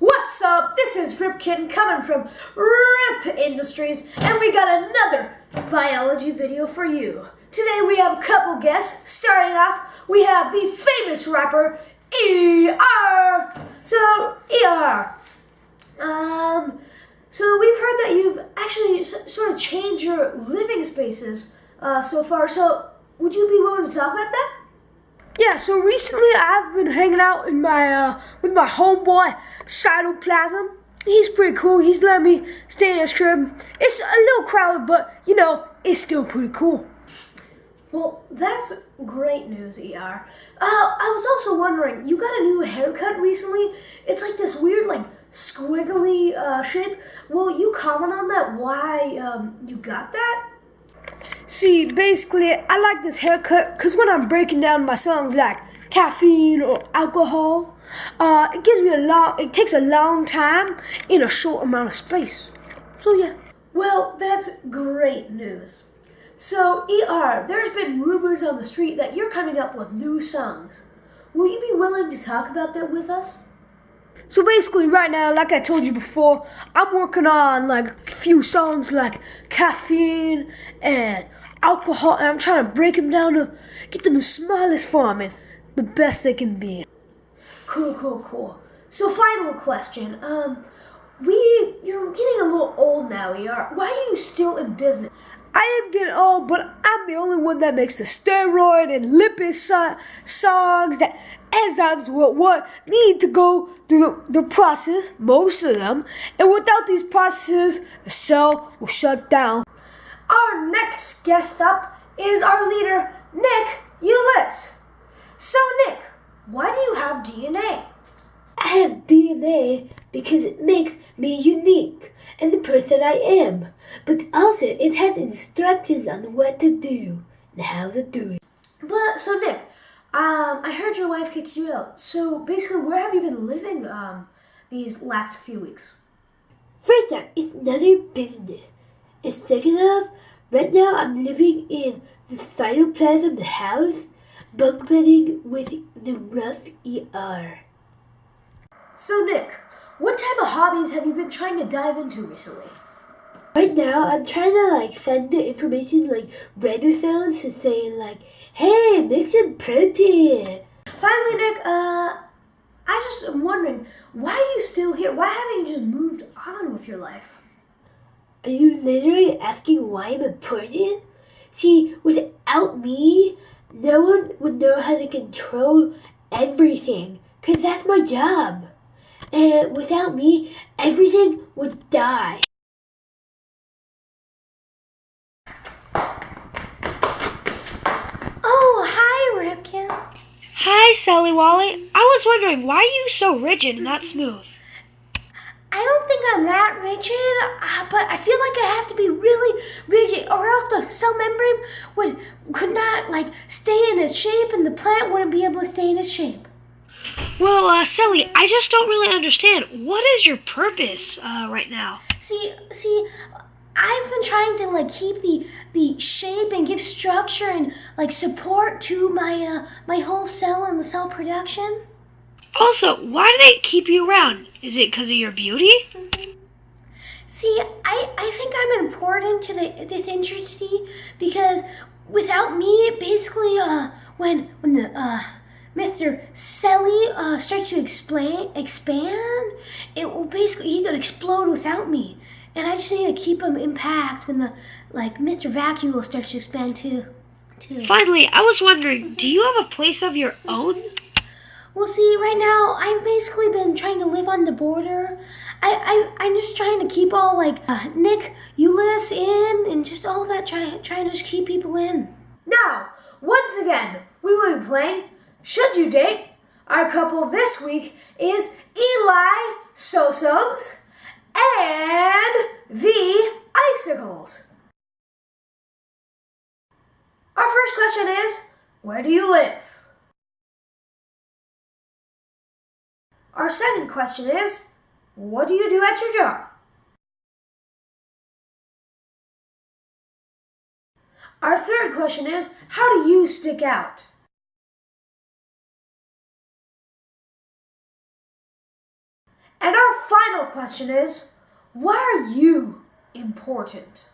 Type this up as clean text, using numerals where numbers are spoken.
What's up? This is Ripkin coming from Rip Industries, and we got another biology video for you. Today we have a couple guests. Starting off, we have the famous rapper ER. So ER, so we've heard that you've actually sort of changed your living spaces so far. So would you be willing to talk about that? Yeah, so recently I've been hanging out in my with my homeboy Cytoplasm. He's pretty cool. He's let me stay in his crib. It's a little crowded, but you know, it's still pretty cool. Well, that's great news, ER. I was also wondering, you got a new haircut recently? It's like this weird, like, squiggly shape. Will you comment on that, why you got that? See, basically, I like this haircut because when I'm breaking down my songs like caffeine or alcohol, it takes a long time in a short amount of space. So yeah. Well, that's great news. So, ER, there's been rumors on the street that you're coming up with new songs. Will you be willing to talk about that with us? So basically right now, like I told you before, I'm working on like a few songs like caffeine and alcohol, and I'm trying to break them down to get them the smallest form and the best they can be. Cool. So final question, you're getting a little old now, ER. Why are you still in business? I am getting old, but I'm the only one that makes the steroid and lipid songs that enzymes what need to go through the process, most of them, and without these processes, the cell will shut down. Our next guest up is our leader, Nick Ulyss. So Nick, why do you have DNA? I have DNA because it makes me unique and the person I am. But also it has instructions on what to do and how to do it. But so Nick, I heard your wife kicked you out. So basically, where have you been living these last few weeks? First off, it's none of your business. And second off, right now I'm living in the Cytoplasm house, bunk bedding with the rough ER. So Nick, what type of hobbies have you been trying to dive into recently? Right now, I'm trying to send the information ribosomes to saying hey, make some protein. Finally, Nick, I just am wondering, why are you still here? Why haven't you just moved on with your life? Are you literally asking why I'm important? See, without me, no one would know how to control everything, because that's my job. And without me, everything would die. Oh, hi, Ripkin. Hi, Sally Wally. I was wondering, why are you so rigid and not smooth? I don't think I'm that rigid, but I feel like I have to be really rigid, or else the cell membrane could not stay in its shape, and the plant wouldn't be able to stay in its shape. Well, Sally, I just don't really understand. What is your purpose right now? See, I've been trying to keep the shape and give structure and support to my whole cell and the cell production. Also, why do they keep you around? Is it because of your beauty? See, I think I'm important to this industry because without me, basically, when the Mr. Celly starts to expand, it will he could explode without me. And I just need to keep him impact when the Mr. Vacuum will start to expand too. Finally, I was wondering, do you have a place of your own? Well, see, right now I've basically been trying to live on the border. I'm just trying to keep all Nick Ulyss in and just all that, trying to just keep people in. Now, once again, we will be playing Should You Date? Our couple this week is Eli Sosums and V Icicles. Our first question is, where do you live? Our second question is, what do you do at your job? Our third question is, how do you stick out? And our final question is, why are you important?